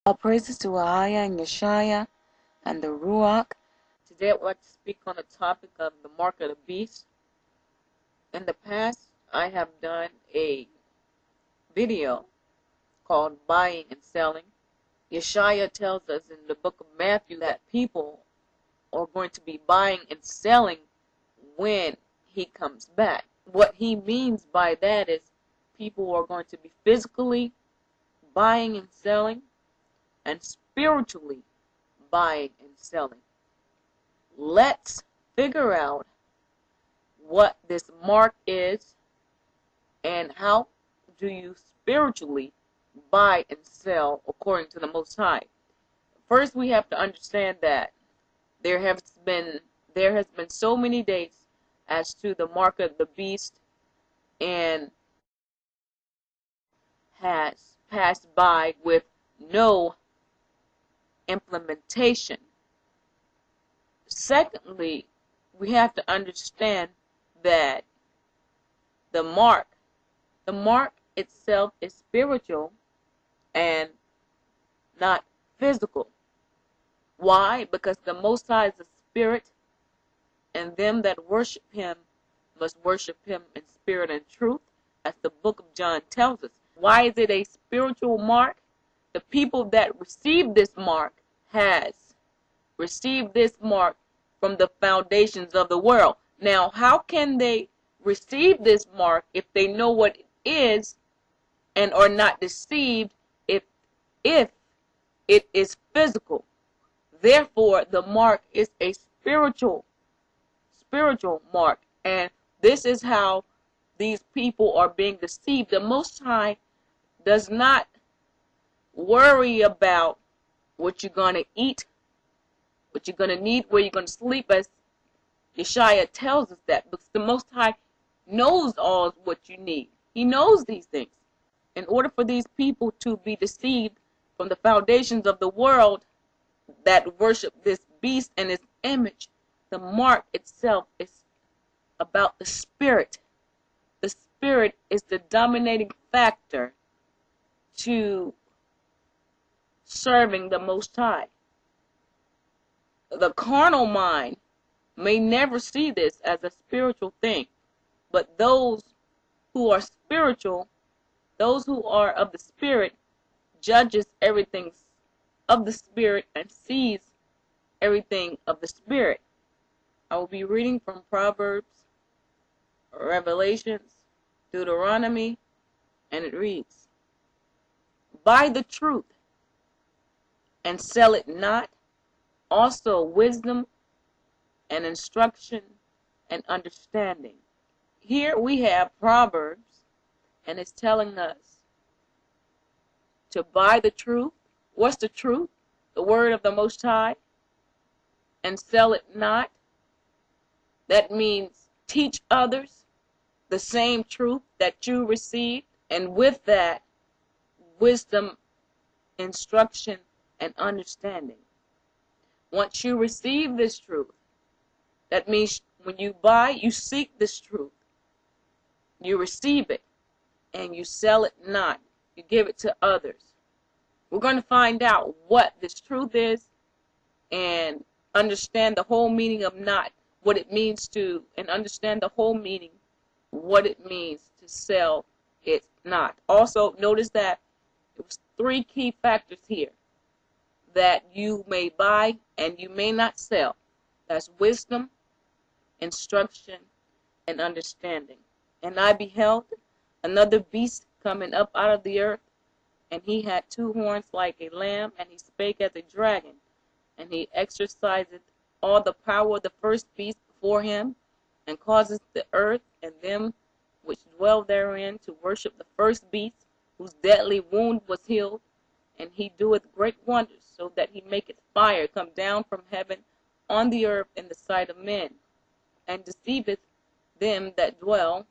All praises to Ahia and Yeshaya and the Ruach. Today I would like to speak on the topic of the mark of the beast. In the past, I have done a video called Buying and Selling. Yeshaya tells us in the book of Matthew that people are going to be buying and selling when he comes back. What he means by that is people are going to be physically buying and selling and spiritually buying and selling. Let's figure out what this mark is and how do you spiritually buy and sell according to the Most High. First, we have to understand that there has been so many dates as to the mark of the beast and has passed by with no implementation. Secondly, we have to understand that the mark itself is spiritual and not physical. Why? Because the Most High is a spirit, and them that worship him must worship him in spirit and truth, as the book of John tells us. Why is it a spiritual mark? The people that receive this mark has received this mark from the foundations of the world. Now, how can they receive this mark if they know what it is and are not deceived if it is physical? Therefore, the mark is a spiritual mark, and this is how these people are being deceived. The Most High does not worry about what you're going to eat, what you're going to need, where you're going to sleep, as Yeshaya tells us that, because the Most High knows all what you need. He knows these things. In order for these people to be deceived from the foundations of the world that worship this beast and its image, the mark itself is about the spirit. The spirit is the dominating factor to serving the Most High. The carnal mind may never see this as a spiritual thing, but those who are spiritual, those who are of the spirit, judges everything of the spirit and sees everything of the spirit. I will be reading from Proverbs, Revelations, Deuteronomy, and it reads, "Buy the truth and sell it not, also wisdom and instruction and understanding." Here we have Proverbs, and it's telling us to buy the truth. What's the truth? The word of the Most High. And sell it not. That means teach others the same truth that you received, and with that, wisdom, instruction, and understanding. Once you receive this truth, that means when you buy, you seek this truth. You receive it, and you sell it not. You give it to others. We're going to find out what this truth is and understand the whole meaning of not, what it means to, and understand the whole meaning, what it means to sell it not. Also, notice that it was 3 key factors here that you may buy and you may not sell. That's wisdom, instruction, and understanding. And I beheld another beast coming up out of the earth, and he had 2 horns like a lamb, and he spake as a dragon, and he exerciseth all the power of the first beast before him, and causes the earth and them which dwell therein to worship the first beast, whose deadly wound was healed. And he doeth great wonders, so that he maketh fire come down from heaven on the earth in the sight of men, and deceiveth them that dwell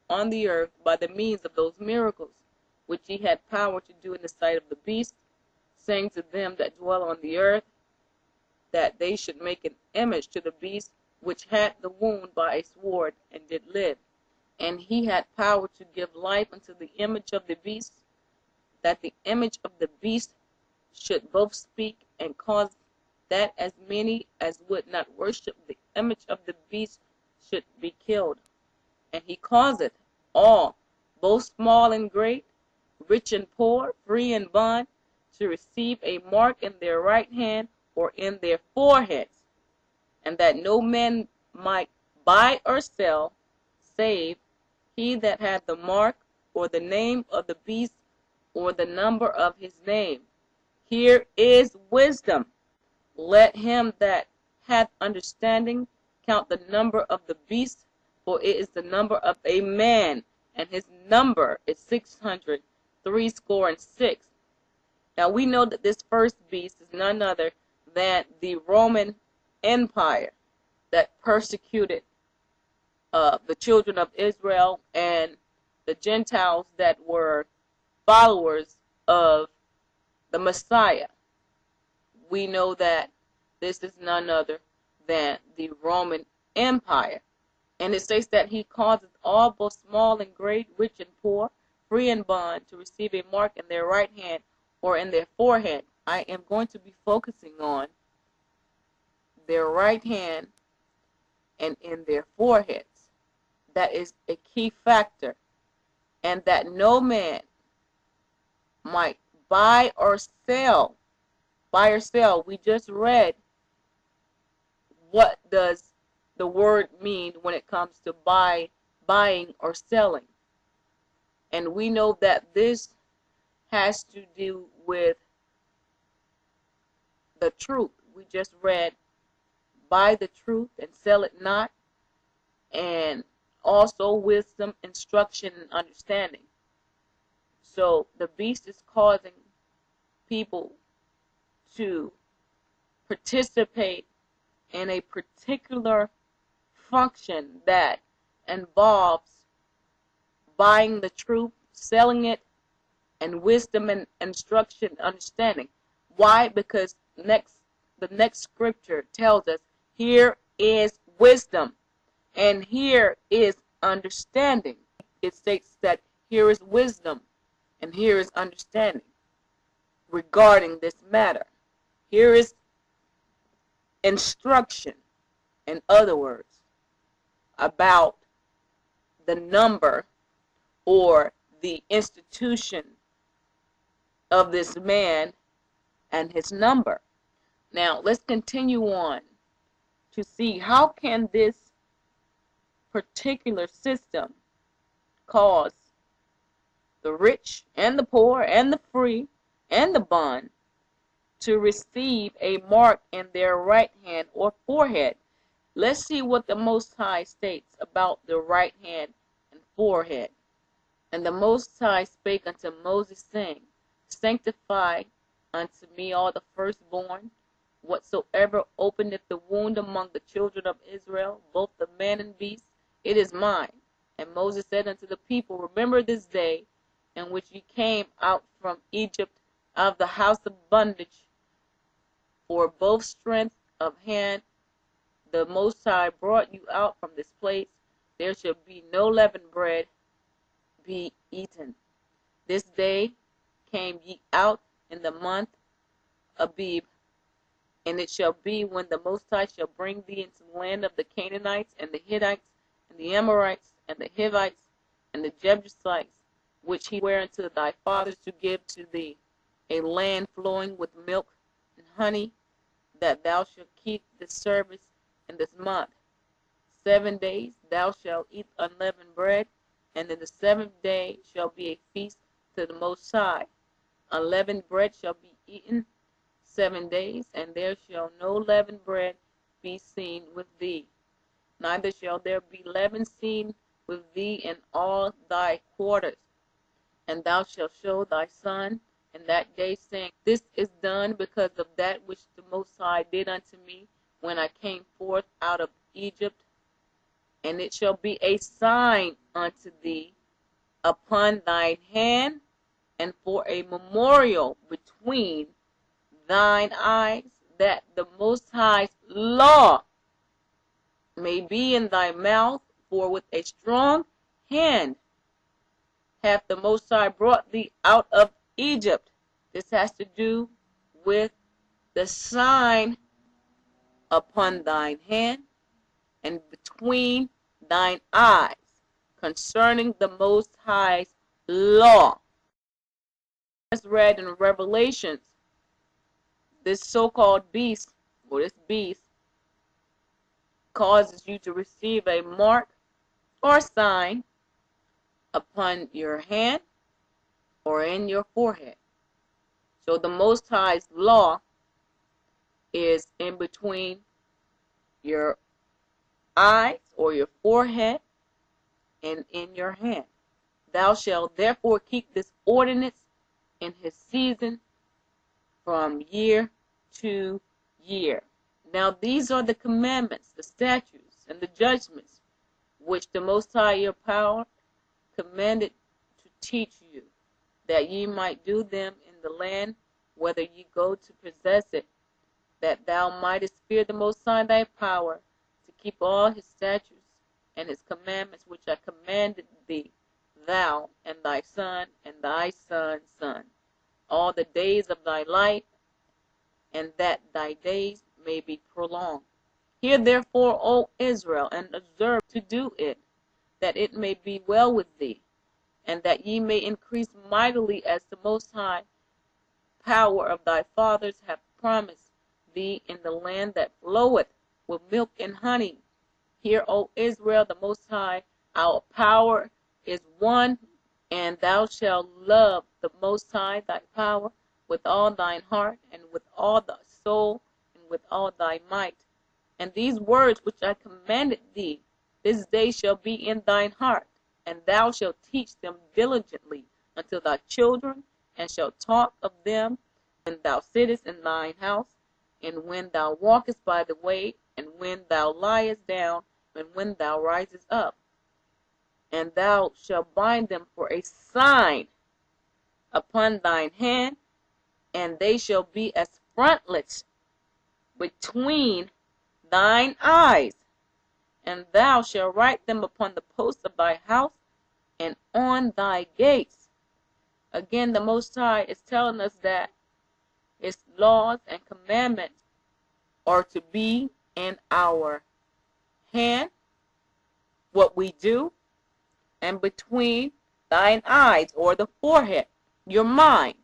on the earth by the means of those miracles, which he had power to do in the sight of the beast, saying to them that dwell on the earth, that they should make an image to the beast, which had the wound by a sword, and did live. And he had power to give life unto the image of the beast, that the image of the beast should both speak, and cause that as many as would not worship the image of the beast should be killed. And he causeth all, both small and great, rich and poor, free and bond, to receive a mark in their right hand or in their foreheads, and that no man might buy or sell, save he that had the mark, or the name of the beast, or the number of his name. Here is wisdom. Let him that hath understanding count the number of the beast, for it is the number of a man, and his number is 666. Now we know that this first beast is none other than the Roman Empire that persecuted the children of Israel and the Gentiles that were followers of the Messiah. We know that this is none other than the Roman Empire. And it states that he causes all, both small and great, rich and poor, free and bond, to receive a mark in their right hand or in their forehead. I am going to be focusing on their right hand and in their foreheads. That is a key factor. And that no man might buy or sell. Buy or sell. We just read what does the word mean when it comes to buying or selling. And we know that this has to do with the truth. We just read, buy the truth and sell it not, and also wisdom, instruction, and understanding. So the beast is causing people to participate in a particular function that involves buying the truth, selling it, and wisdom and instruction, understanding. Why? Because the next scripture tells us, here is wisdom and here is understanding. It states that here is wisdom and here is understanding regarding this matter. Here is instruction, in other words, about the number or the institution of this man and his number. Now, let's continue on to see how can this particular system cause the rich and the poor and the free and the bond to receive a mark in their right hand or forehead. Let's see what the Most High states about the right hand and forehead. And the Most High spake unto Moses, saying, Sanctify unto me all the firstborn, whatsoever openeth the wound among the children of Israel, both the man and beast, it is mine. And Moses said unto the people, Remember this day in which ye came out from Egypt, out of the house of bondage, for both strength of hand the Most High brought you out from this place. There shall be no leavened bread be eaten. This day came ye out in the month Abib, and it shall be when the Most High shall bring thee into the land of the Canaanites, and the Hittites, and the Amorites, and the Hivites, and the Jebusites, which he sware unto thy fathers to give to thee, a land flowing with milk and honey, that thou shalt keep this service in this month. 7 days thou shalt eat unleavened bread, and in the 7th day shall be a feast to the Most High. Unleavened bread shall be eaten 7 days, and there shall no leavened bread be seen with thee. Neither shall there be leaven seen with thee in all thy quarters. And thou shalt show thy son in that day, saying, This is done because of that which the Most High did unto me when I came forth out of Egypt. And it shall be a sign unto thee upon thine hand, and for a memorial between thine eyes, that the Most High's law may be in thy mouth. For with a strong hand hath the Most High brought thee out of Egypt. This has to do with the sign upon thine hand and between thine eyes concerning the Most High's law. As read in Revelations, this so-called beast, or this beast, causes you to receive a mark or sign upon your hand or in your forehead. So the Most High's law is in between your eyes or your forehead and in your hand. Thou shalt therefore keep this ordinance in his season from year to year. Now these are the commandments, the statutes, and the judgments which the Most High your power commanded to teach you, that ye might do them in the land whither ye go to possess it, that thou mightest fear the Most High thy power, to keep all his statutes and his commandments which I commanded thee, thou and thy son and thy son's son, all the days of thy life, and that thy days may be prolonged. Hear therefore, O Israel, and observe to do it, that it may be well with thee, and that ye may increase mightily, as the Most High power of thy fathers hath promised thee in the land that floweth with milk and honey. Hear, O Israel, the Most High, our power is one, and thou shalt love the Most High thy power with all thine heart, and with all thy soul, and with all thy might. And these words which I commanded thee this day shall be in thine heart, and thou shalt teach them diligently unto thy children, and shalt talk of them when thou sittest in thine house, and when thou walkest by the way, and when thou liest down, and when thou risest up. And thou shalt bind them for a sign upon thine hand, and they shall be as frontlets between thine eyes. And thou shalt write them upon the posts of thy house and on thy gates. Again, the Most High is telling us that his laws and commandments are to be in our hand, what we do, and between thine eyes, or the forehead, your mind.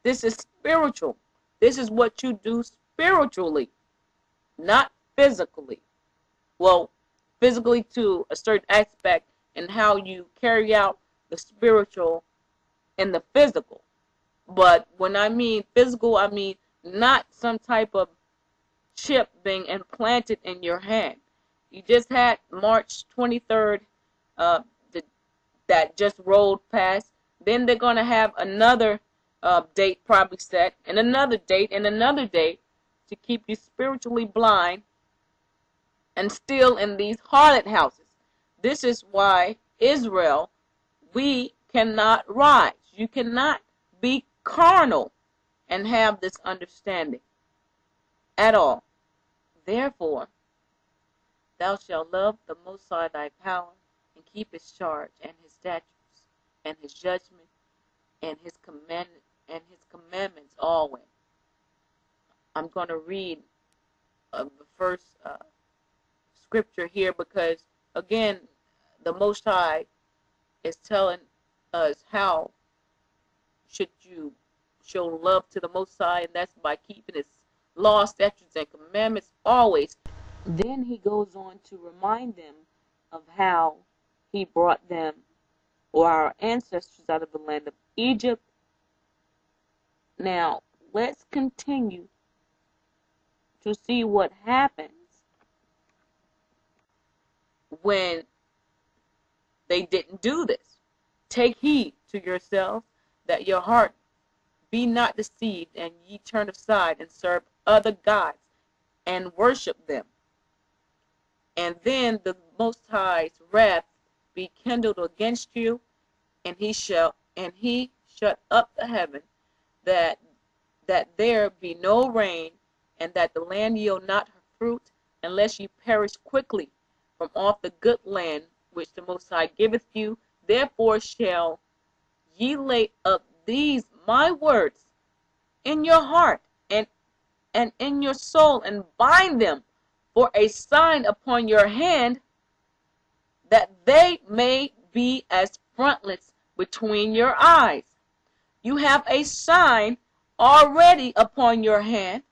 This is spiritual. This is what you do spiritually, not physically. Well, physically to a certain aspect, and how you carry out the spiritual in the physical. But when I mean physical, I mean not some type of chip being implanted in your hand. You just had March 23rd that just rolled past. Then they're going to have another date probably set, and another date, and another date, to keep you spiritually blind and still in these harlot houses. This is why Israel, we cannot rise. You cannot be carnal and have this understanding at all. Therefore, thou shalt love the Most High thy power, and keep his charge, and his statutes, and his judgment, and his commandments always. I'm going to read the first scripture here, because again, the Most High is telling us how should you show love to the Most High, and that's by keeping his laws, statutes, and commandments always. Then he goes on to remind them of how he brought them, or our ancestors, out of the land of Egypt. Now, let's continue to see what happens when they didn't do this. Take heed to yourselves, that your heart be not deceived, and ye turn aside and serve other gods and worship them. And then the Most High's wrath be kindled against you, and he shut up the heaven, that there be no rain, and that the land yield not her fruit, unless ye perish quickly from off the good land which the Most High giveth you. Therefore shall ye lay up these my words in your heart, and in your soul, and bind them for a sign upon your hand, that they may be as frontlets between your eyes. You have a sign already upon your hand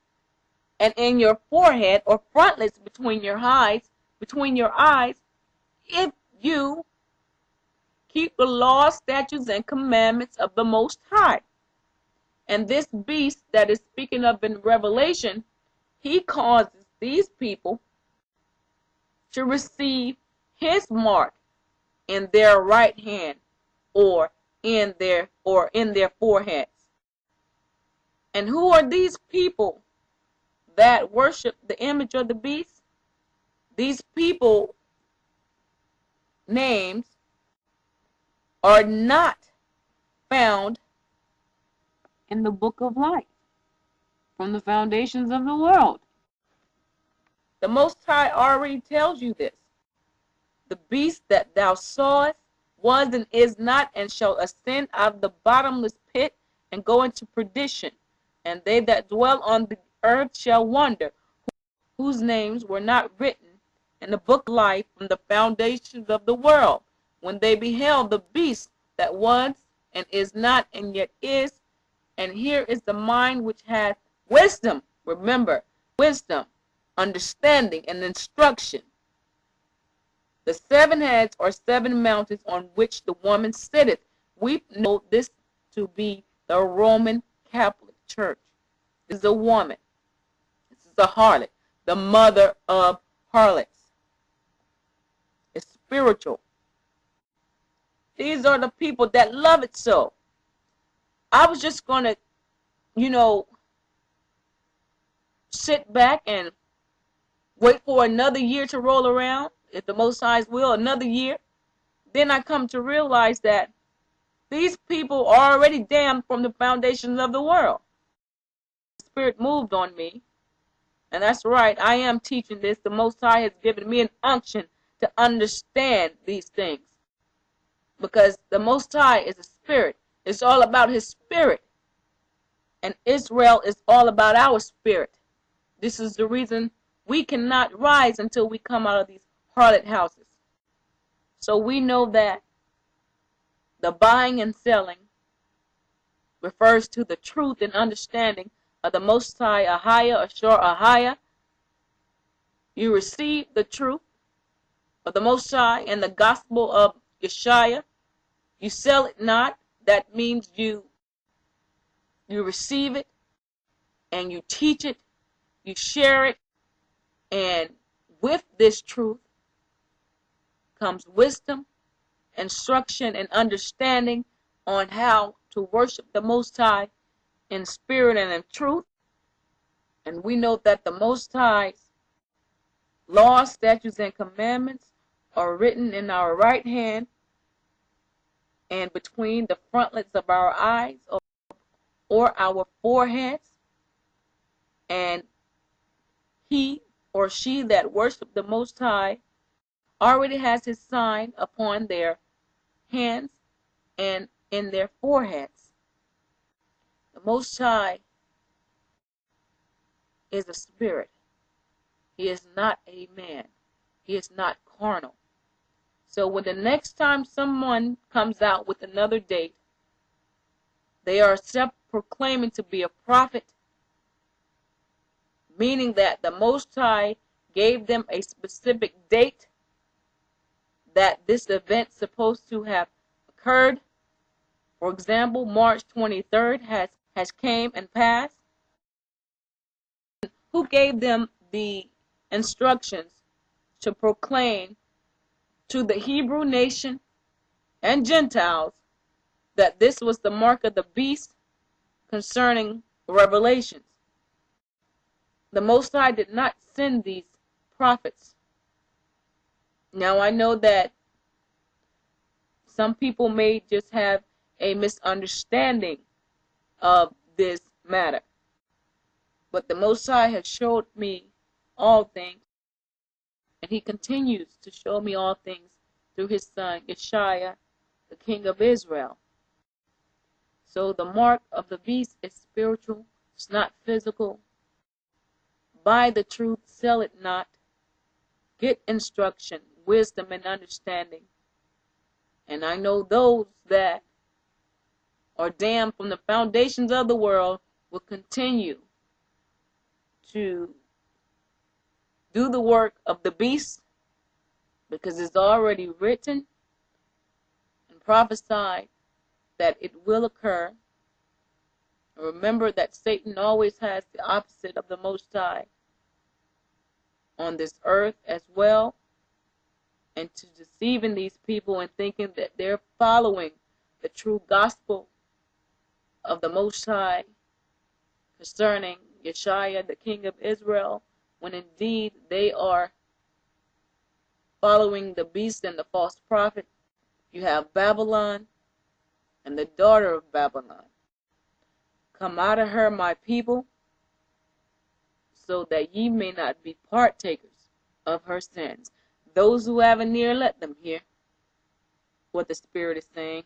and in your forehead, or frontlets between your eyes, if you keep the laws, statutes, and commandments of the Most High. And this beast that is speaking of in Revelation, he causes these people to receive his mark in their right hand, or in their foreheads. And who are these people that worship the image of the beast? These people names are not found in the book of life from the foundations of the world. The Most High already tells you this. The beast that thou sawest was and is not, and shall ascend out of the bottomless pit and go into perdition. And they that dwell on the earth shall wonder, whose names were not written in the book of life from the foundations of the world, when they beheld the beast that was and is not and yet is. And here is the mind which hath wisdom. Remember, wisdom, understanding, and instruction. The 7 heads or 7 mountains on which the woman sitteth. We know this to be the Roman Catholic Church. This is a woman. This is a harlot, the mother of harlots. It's spiritual. These are the people that love it so. I was just going to, sit back and wait for another year to roll around, if the Most High's will, another year. Then I come to realize that these people are already damned from the foundations of the world. The Spirit moved on me, and that's right, I am teaching this. The Most High has given me an unction to understand these things, because the Most High is a spirit. It's all about his spirit, and Israel is all about our spirit. This is the reason we cannot rise until we come out of these harlot houses. So we know that the buying and selling refers to the truth and understanding of the Most High, Ahaya, Ashur, Ahaya. You receive the truth of the Most High and the gospel of Yeshua. You sell it not. That means you receive it and you teach it, you share it, and with this truth comes wisdom, instruction, and understanding on how to worship the Most High in spirit and in truth. And we know that the Most High's laws, statutes, and commandments are written in our right hand and between the frontlets of our eyes or our foreheads. And he or she that worship the Most High already has his sign upon their hands and in their foreheads. The Most High is a spirit. He is not a man. He is not carnal. So when the next time someone comes out with another date, they are self-proclaiming to be a prophet, meaning that the Most High gave them a specific date that this event's supposed to have occurred. For example, March 23rd has came and passed. Who gave them the instructions to proclaim to the Hebrew nation and Gentiles that this was the mark of the beast concerning Revelations? The Most High did not send these prophets. Now I know that some people may just have a misunderstanding of this matter, but the Most High has showed me all things, and he continues to show me all things through his son Yeshua, the King of Israel. So the mark of the beast is spiritual. It's not physical. Buy the truth, sell it not. Get instruction, wisdom, and understanding. And I know those that are damned from the foundations of the world will continue to do the work of the beast, because it's already written and prophesied that it will occur. Remember that Satan always has the opposite of the Most High on this earth as well, and to deceiving these people and thinking that they're following the true gospel of the Most High concerning Yeshua, the King of Israel, when indeed they are following the beast and the false prophet. You have Babylon and the daughter of Babylon. Come out of her, my people, so that ye may not be partakers of her sins. Those who have an ear, let them hear what the Spirit is saying.